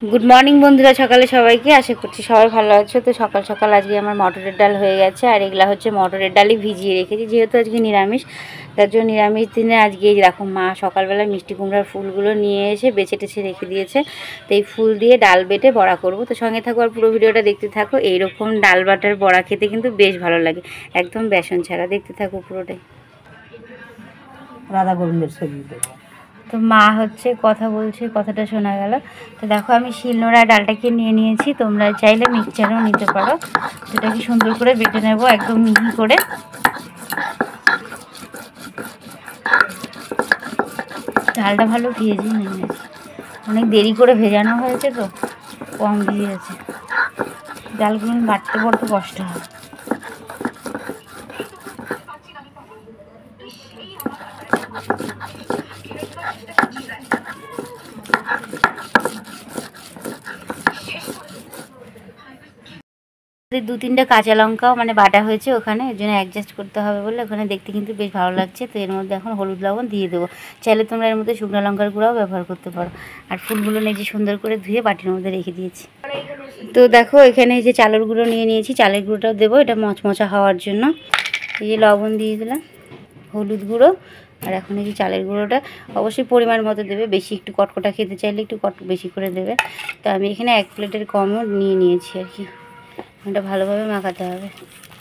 Good morning বন্ধুরা, সকালে সবাইকে আশা করছি সবাই ভালো আছো। তো সকাল সকাল আজকে আমার মটরের ডাল হয়ে গেছে, আর এগুলা হচ্ছে মটরের ডালই ভিজিয়ে রেখেছি, যেহেতু আজকে নিরামিষ। তার জন্য নিরামিষ দিনে আজকে এই দেখো মা সকালবেলা মিষ্টি কুমড়ার ফুলগুলো নিয়ে এসে বেছে টেছে রেখে দিয়েছে। তো এই ফুল দিয়ে ডাল বেটে বড়া করব। তো সঙ্গে থাকো আর পুরো ভিডিওটা দেখতে থাকো। এইরকম ডাল বাটার বড়া খেতে কিন্তু বেশ ভালো লাগে, একদম বেসন ছাড়া। দেখতে থাকো পুরোটাই। রাধা গোবিন্দের ছবি। তো মা হচ্ছে কথা বলছে, কথাটা শোনা গেল। তো দেখো আমি শিলনোড়ায় ডালটাকে নিয়ে নিয়েছি, তোমরা চাইলে মিক্সচারেও নিতে পারো। সেটাকে সুন্দর করে বেটে নেব একদম মিহি করে। ডালটা ভালো ভেজে নিয়েছি, অনেক দেরি করে ভেজানো হয়েছে তো কম ভিজেছে। ডালগুলো বাটতে বড্ড কষ্ট হয়। দু তিনটে কাঁচা লঙ্কাও বাটা হয়েছে ওখানে, এর জন্য অ্যাডজাস্ট করতে হবে বলে ওখানে দেখতে কিন্তু বেশ ভালো লাগছে। তো এর মধ্যে এখন হলুদ লবণ দিয়ে দেবো। চাইলে তোমরা এর মধ্যে শুকনো লঙ্কার গুঁড়াও ব্যবহার করতে পারো। আর ফুলগুলো নিজে সুন্দর করে ধুয়ে বাটির মধ্যে রেখে দিয়েছি। তো দেখো এখানে এই যে চালের গুঁড়ো নিয়ে নিয়েছি, চালের গুঁড়োটাও দেবো এটা মচমচা হওয়ার জন্য। এই যে লবণ দিয়ে দিলাম, হলুদ গুঁড়ো, আর এখন এই যে চালের গুঁড়োটা অবশ্যই পরিমাণ মতো দেবে। বেশি একটু কটকটা খেতে চাইলে একটু বেশি করে দেবে। তো আমি এখানে 1 প্লেটের কমও নিয়ে নিয়েছি আর কি। এটা ভালোভাবে মাখাতে হবে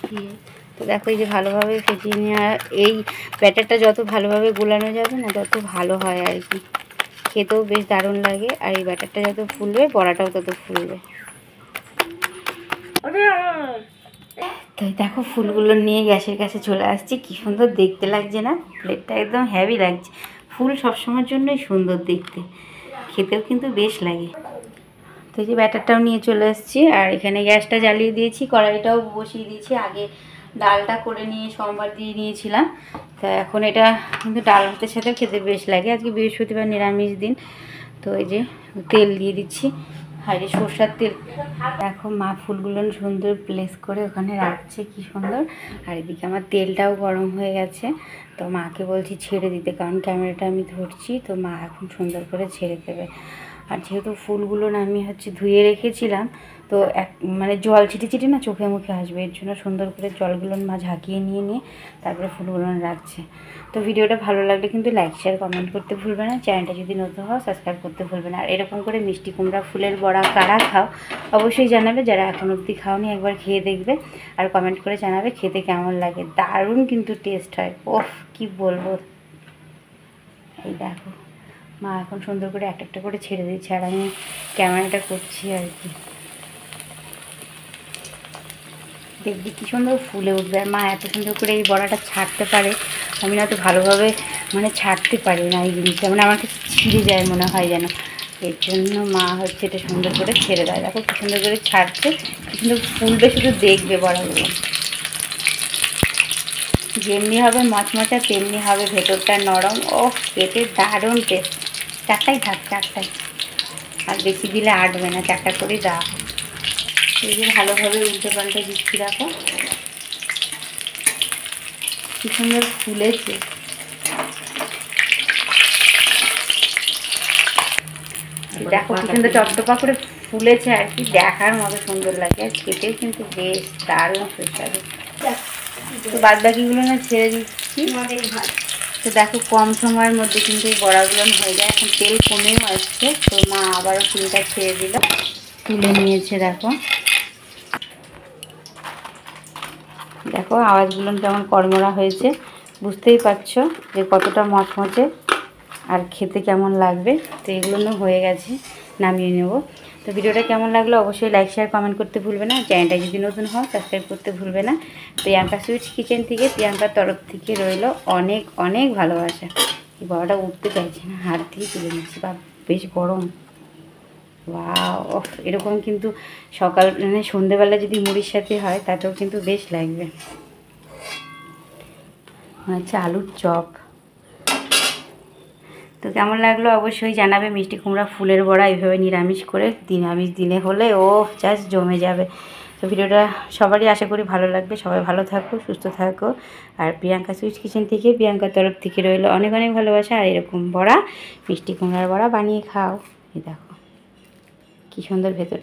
দিয়ে। তো দেখো এই যে ভালোভাবে ফেটিয়ে নেওয়া, এই ব্যাটারটা যত ভালোভাবে গোলানো যাবে না তত ভালো হয় আর কি, খেতেও বেশ দারুণ লাগে। আর এই ব্যাটারটা যত ফুলবে বড়াটাও তত ফুলবে। তো দেখো ফুলগুলো নিয়ে গ্যাসের কাছে চলে আসছি, কি সুন্দর দেখতে লাগছে না? প্লেটটা একদম হেভি লাগছে। ফুল সবসময়ের জন্যই সুন্দর দেখতে, খেতেও কিন্তু বেশ লাগে। তো এই যে ব্যাটারটাও নিয়ে চলে এসেছি, আর এখানে গ্যাসটা জ্বালিয়ে দিয়েছি, কড়াইটাও বসিয়ে দিয়েছি। আগে ডালটা করে নিয়ে সোমবার দিয়ে নিয়েছিলাম। তো এখন এটা কিন্তু ডাল ভাতের সাথে খেতে বেশ লাগে। আজকে বৃহস্পতিবার নিরামিষ দিন। তো এই যে তেল দিয়ে দিচ্ছি, আর এই সরষার তেল। দেখো মা ফুলগুলো সুন্দর প্লেস করে ওখানে রাখছে, কি সুন্দর। আর এদিকে আমার তেলটাও গরম হয়ে গেছে। তো মাকে বলছি ছেড়ে দিতে, কারণ ক্যামেরাটা আমি ধরছি। তো মা এখন সুন্দর করে ছেড়ে দেবে। আর যেহেতু ফুলগুলো না আমি ধুয়ে রেখেছিলাম, তো জল ছিটে ছিটে না চোখে মুখে আসবে, এর জন্য সুন্দর করে জলগুলো মা ঝাঁকিয়ে নিয়ে তারপরে ফুলগুলো রাখছে। তো ভিডিওটা ভালো লাগলে কিন্তু লাইক শেয়ার কমেন্ট করতে ভুলবে না। চ্যানেলটা যদি নতুন হও সাবস্ক্রাইব করতে ভুলবে না। আর এরকম করে মিষ্টি কুমড়া ফুলের বড়া কারা খাও অবশ্যই জানাবে। যারা এখন অবধি খাওনি একবার খেয়ে দেখবে, আর কমেন্ট করে জানাবে খেতে কেমন লাগে। দারুণ কিন্তু টেস্ট হয়, ওফ কি বলবো। এই দেখো মা এখন সুন্দর করে একটা একটা করে ছেড়ে দিচ্ছে, আর আমি ক্যামেরাটা করছি আর কি। দেখবি কি সুন্দর ফুলে উঠবে। আর মা এত সুন্দর করে এই বড়াটা ছাড়তে পারে, আমি না তো ভালোভাবে ছাড়তে পারি না এই জিনিসটা, আমার কাছে ছিঁড়ে যায় মনে হয় যেন। এর জন্য মা এটা সুন্দর করে ছেড়ে দেয়। দেখো কি সুন্দর করে ছাড়ছে, কি সুন্দর ফুলবে, শুধু দেখবে বড়াগুলো। যেমনি হবে মচমচা তেমনি হবে ভেতরটা নরম। ও খেতে দারুণ টেস্ট। চারটাই থাক, চারটাই, আর বেশি দিলে আটবে না, চারটা করে দেওয়া। এই যে ভালোভাবে উল্টে পাল্টে দিচ্ছি, দেখো কি সুন্দর ফুলেছে। দেখো কি সুন্দর টপটপা করে ফুলেছে আর কি, দেখার মতো সুন্দর লাগে। আর খেতেও কিন্তু বেশ দারুণ সুস্বাদু। তো বাদ বাকিগুলো না ছেড়ে দিচ্ছি। তো দেখো কম সময়ের মধ্যে কিন্তু এই বড়াগুলো হয়ে যায়। এখন তেল কমেও আসছে। তো মা আবারও তেলটা ছেড়ে দিল, তুলে নিয়েছে। দেখো দেখো আওয়াজগুলো কেমন কড়মড়া হয়েছে, বুঝতেই পারছো যে কতটা মচমচে আর খেতে কেমন লাগবে। তো এগুলো হয়ে গেছে, নামিয়ে নেব। তো ভিডিওটা কেমন লাগলো অবশ্যই লাইক শেয়ার কমেন্ট করতে ভুলবে না। চ্যানেলটা যদি নতুন হও সাবস্ক্রাইব করতে ভুলবে না। প্রিয়াঙ্কা সুইটস কিচেন থেকে, প্রিয়াঙ্কার তরফ থেকে রইল অনেক অনেক ভালোবাসা। এই বড়াটা উঠতে চাইছে না, হাত দিয়ে তুলে নিচ্ছি, বা বেশ গরম। ওয়াও, এরকম কিন্তু সকাল সন্ধেবেলা যদি মুড়ির সাথে হয় তাতেও কিন্তু বেশ লাগবে। আচ্ছা আলুর চপ। তো কেমন লাগলো অবশ্যই জানাবে। মিষ্টি কুমড়া ফুলের বড়া এইভাবে নিরামিষ করে নিরামিষ দিনে হলে ও জাস্ট জমে যাবে। তো ভিডিওটা সবারই আশা করি ভালো লাগবে। সবাই ভালো থাকো, সুস্থ থাকো। আর প্রিয়াঙ্কা সুইটস কিচেন থেকে, প্রিয়াঙ্কার তরফ থেকে রইল অনেক অনেক ভালোবাসা। আর এরকম বড়া, মিষ্টি কুমড়ার বড়া বানিয়ে খাও। এই দেখো কী সুন্দর ভেতর